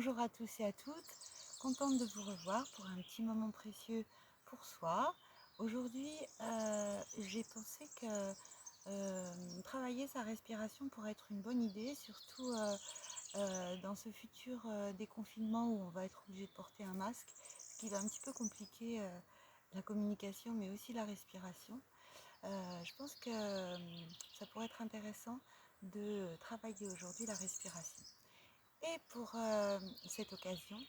Bonjour à tous et à toutes, contente de vous revoir pour un petit moment précieux pour soi. Aujourd'hui, j'ai pensé que travailler sa respiration pourrait être une bonne idée, surtout dans ce futur déconfinement où on va être obligé de porter un masque, ce qui va un petit peu compliquer la communication mais aussi la respiration. Je pense que ça pourrait être intéressant de travailler aujourd'hui la respiration. Et pour cette occasion,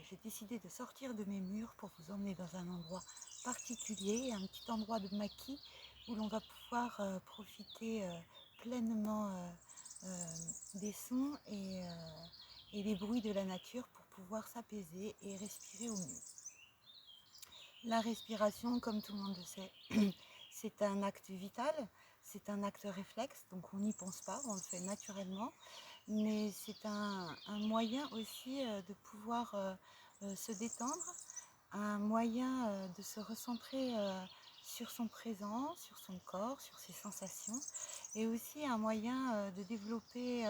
j'ai décidé de sortir de mes murs pour vous emmener dans un endroit particulier, un petit endroit de maquis où l'on va pouvoir profiter pleinement des sons et des bruits de la nature pour pouvoir s'apaiser et respirer au mieux. La respiration, comme tout le monde le sait, c'est un acte vital, c'est un acte réflexe, donc on n'y pense pas, on le fait naturellement, mais c'est un moyen aussi de pouvoir se détendre, un moyen de se recentrer sur son présent, sur son corps, sur ses sensations, et aussi un moyen de développer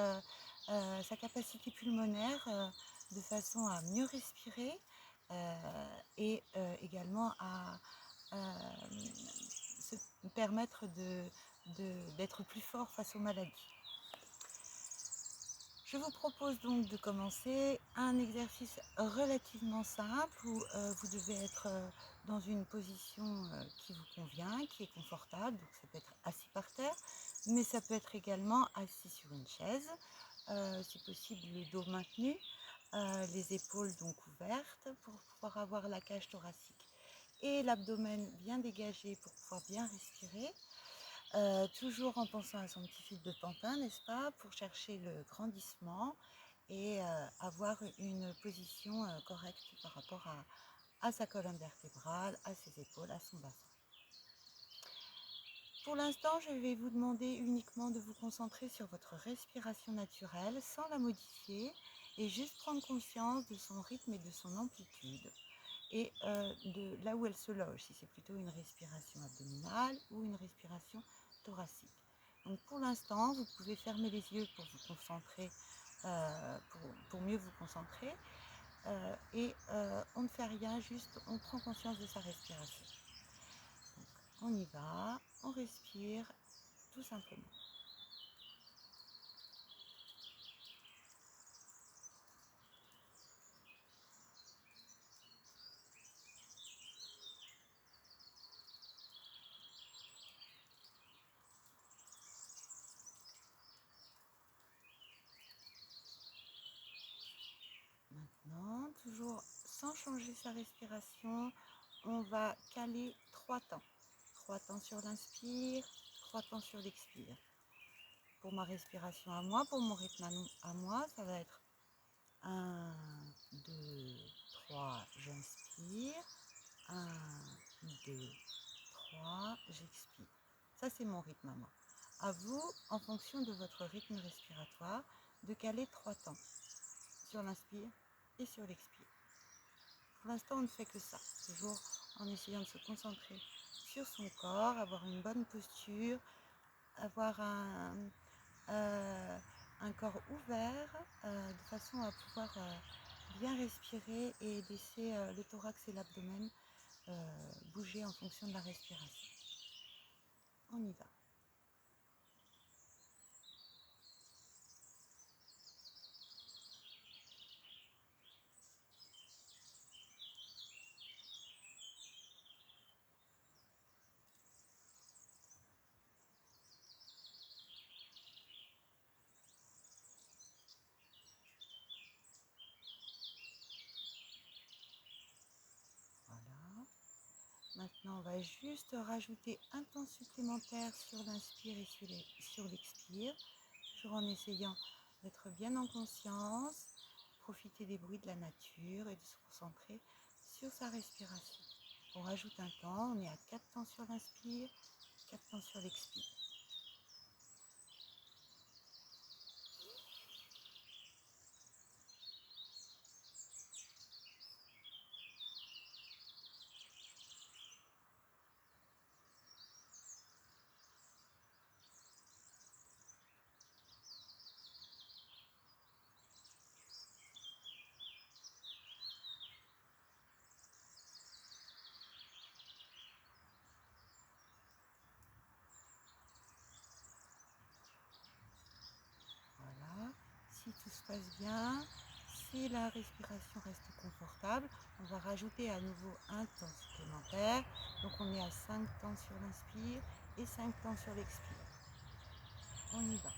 sa capacité pulmonaire de façon à mieux respirer et également à se permettre d'être plus fort face aux maladies. Je vous propose donc de commencer un exercice relativement simple où vous devez être dans une position qui vous convient, qui est confortable. Donc ça peut être assis par terre, mais ça peut être également assis sur une chaise. Si possible, le dos maintenu, les épaules donc ouvertes pour pouvoir avoir la cage thoracique et l'abdomen bien dégagé pour pouvoir bien respirer. Toujours en pensant à son petit fil de pantin, n'est-ce pas, pour chercher le grandissement et avoir une position correcte par rapport à sa colonne vertébrale, à ses épaules, à son bassin. Pour l'instant, je vais vous demander uniquement de vous concentrer sur votre respiration naturelle sans la modifier et juste prendre conscience de son rythme et de son amplitude et de là où elle se loge, si c'est plutôt une respiration abdominale ou une respiration thoracique. Donc pour l'instant, vous pouvez fermer les yeux pour vous concentrer, pour mieux vous concentrer. Et on ne fait rien, juste on prend conscience de sa respiration. Donc, on y va, on respire tout simplement. Maintenant, toujours sans changer sa respiration, on va caler 3 temps. 3 temps sur l'inspire, 3 temps sur l'expire. Pour ma respiration à moi, pour mon rythme à moi, ça va être 1, 2, 3, j'inspire. 1, 2, 3, j'expire. Ça, c'est mon rythme à moi. À vous, en fonction de votre rythme respiratoire, de caler 3 temps sur l'inspire et sur l'expire. Pour l'instant, on ne fait que ça, toujours en essayant de se concentrer sur son corps, avoir une bonne posture, avoir un corps ouvert de façon à pouvoir bien respirer et laisser le thorax et l'abdomen bouger en fonction de la respiration. On y va. Voilà. Maintenant, on va juste rajouter un temps supplémentaire sur l'inspire et sur l'expire, toujours en essayant d'être bien en conscience, profiter des bruits de la nature et de se concentrer sur sa respiration. On rajoute un temps, on est à 4 temps sur l'inspire, 4 temps sur l'expire. Si tout se passe bien, si la respiration reste confortable, on va rajouter à nouveau un temps supplémentaire. Donc on est à 5 temps sur l'inspire et 5 temps sur l'expire. On y va.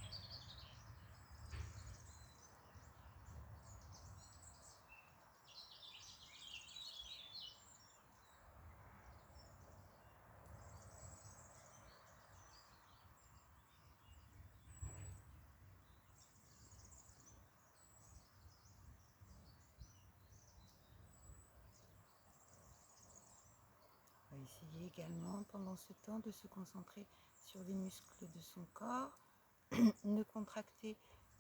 On va essayer également pendant ce temps de se concentrer sur les muscles de son corps, de contracter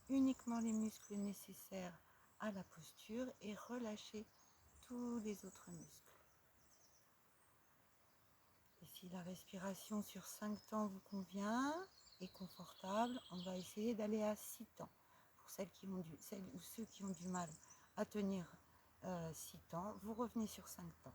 uniquement les muscles nécessaires à la posture et relâcher tous les autres muscles. Et si la respiration sur 5 temps vous convient et confortable, on va essayer d'aller à 6 temps. Pour celles ou ceux qui ont du mal à tenir 6 temps, vous revenez sur 5 temps.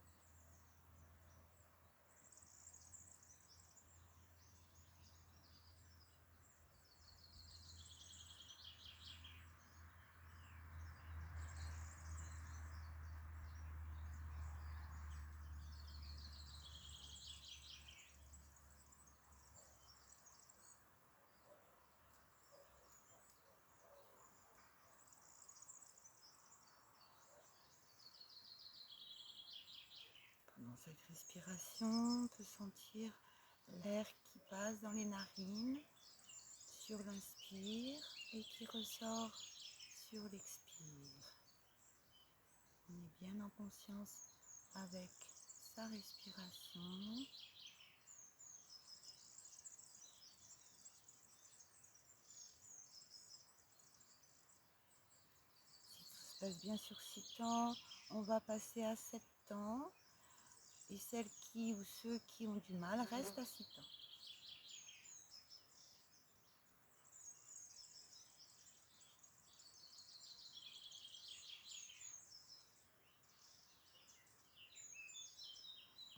Pendant cette respiration, on peut sentir l'air qui passe dans les narines sur l'inspire et qui ressort sur l'expire. On est bien en conscience avec sa respiration. Si tout se passe bien sur 6 temps, on va passer à 7 temps. Et celles ou ceux qui ont du mal restent à 6 temps.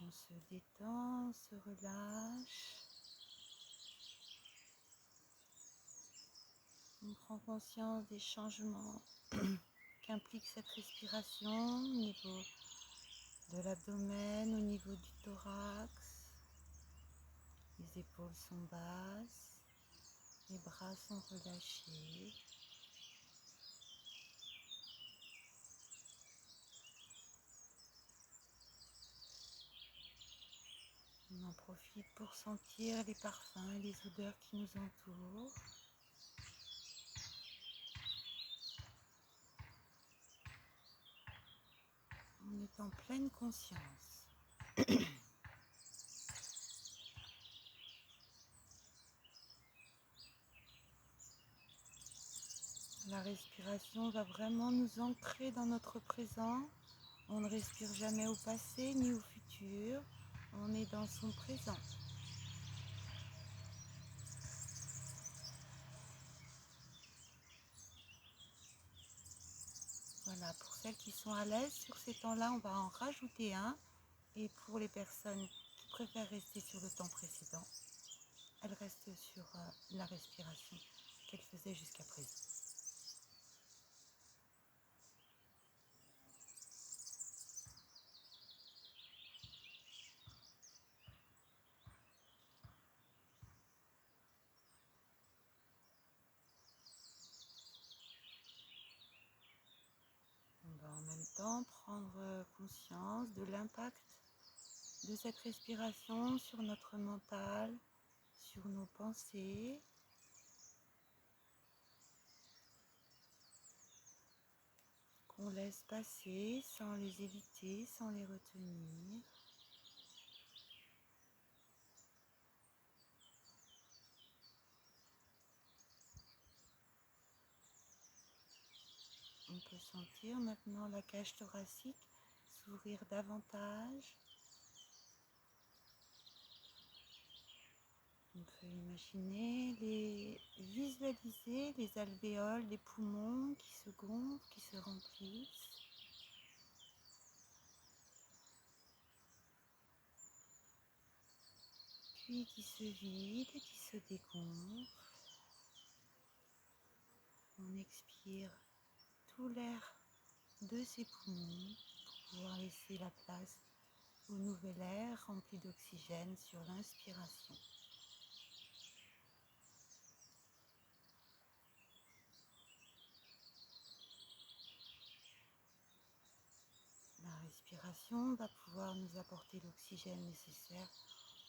On se détend, on se relâche. On prend conscience des changements qu'implique cette respiration au niveau de l'abdomen, au niveau du thorax. Les épaules sont basses, les bras sont relâchés. On en profite pour sentir les parfums et les odeurs qui nous entourent. On est en pleine conscience. La respiration va vraiment nous ancrer dans notre présent. On ne respire jamais au passé ni au futur. On est dans son présent. Voilà, pour celles qui sont à l'aise sur ces temps-là, on va en rajouter un. Et pour les personnes qui préfèrent rester sur le temps précédent, elles restent sur la respiration qu'elles faisaient jusqu'à présent. On va en même temps prendre conscience de l'impact de cette respiration sur notre mental, sur nos pensées. Qu'on laisse passer sans les éviter, sans les retenir. On peut sentir maintenant la cage thoracique s'ouvrir davantage. On peut visualiser les alvéoles des poumons qui se gonflent, qui se remplissent. Puis qui se vident et qui se dégonflent. On expire tout l'air de ses poumons pour pouvoir laisser la place au nouvel air rempli d'oxygène sur l'inspiration. La respiration va pouvoir nous apporter l'oxygène nécessaire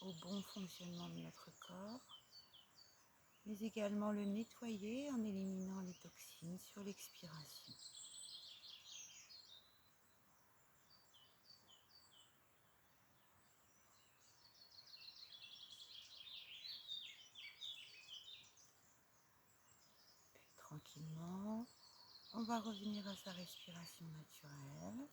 au bon fonctionnement de notre corps, mais également le nettoyer en éliminant les toxines sur l'expiration. Puis tranquillement, on va revenir à sa respiration naturelle.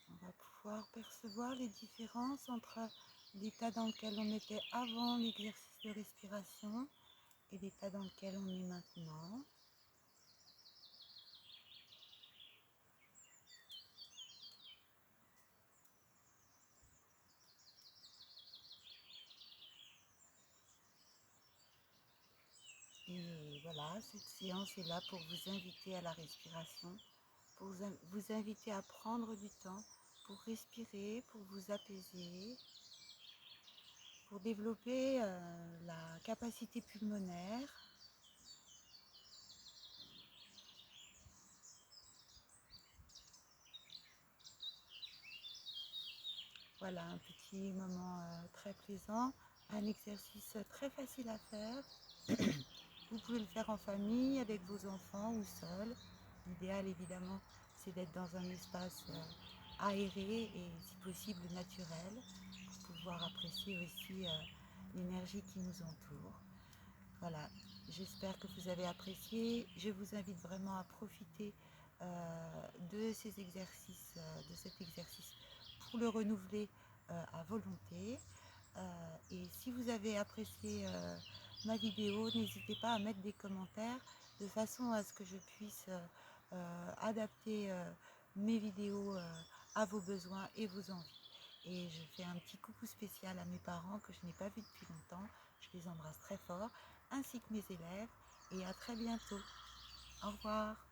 On va pouvoir percevoir les différences entre l'état dans lequel on était avant l'exercice de respiration et l'état dans lequel on est maintenant. Et voilà, cette séance est là pour vous inviter à la respiration, pour vous inviter à prendre du temps pour respirer, pour vous apaiser, pour développer la capacité pulmonaire. Voilà, un petit moment très plaisant, un exercice très facile à faire. Vous pouvez le faire en famille, avec vos enfants ou seul. L'idéal, évidemment, c'est d'être dans un espace aéré et, si possible, naturel, pour pouvoir apprécier aussi l'énergie qui nous entoure. Voilà, j'espère que vous avez apprécié. Je vous invite vraiment à profiter de ces exercices, de cet exercice pour le renouveler à volonté. Et si vous avez apprécié ma vidéo, n'hésitez pas à mettre des commentaires de façon à ce que je puisse adapter mes vidéos à vos besoins et vos envies. Et je fais un petit coucou spécial à mes parents que je n'ai pas vus depuis longtemps. Je les embrasse très fort, ainsi que mes élèves. Et à très bientôt. Au revoir.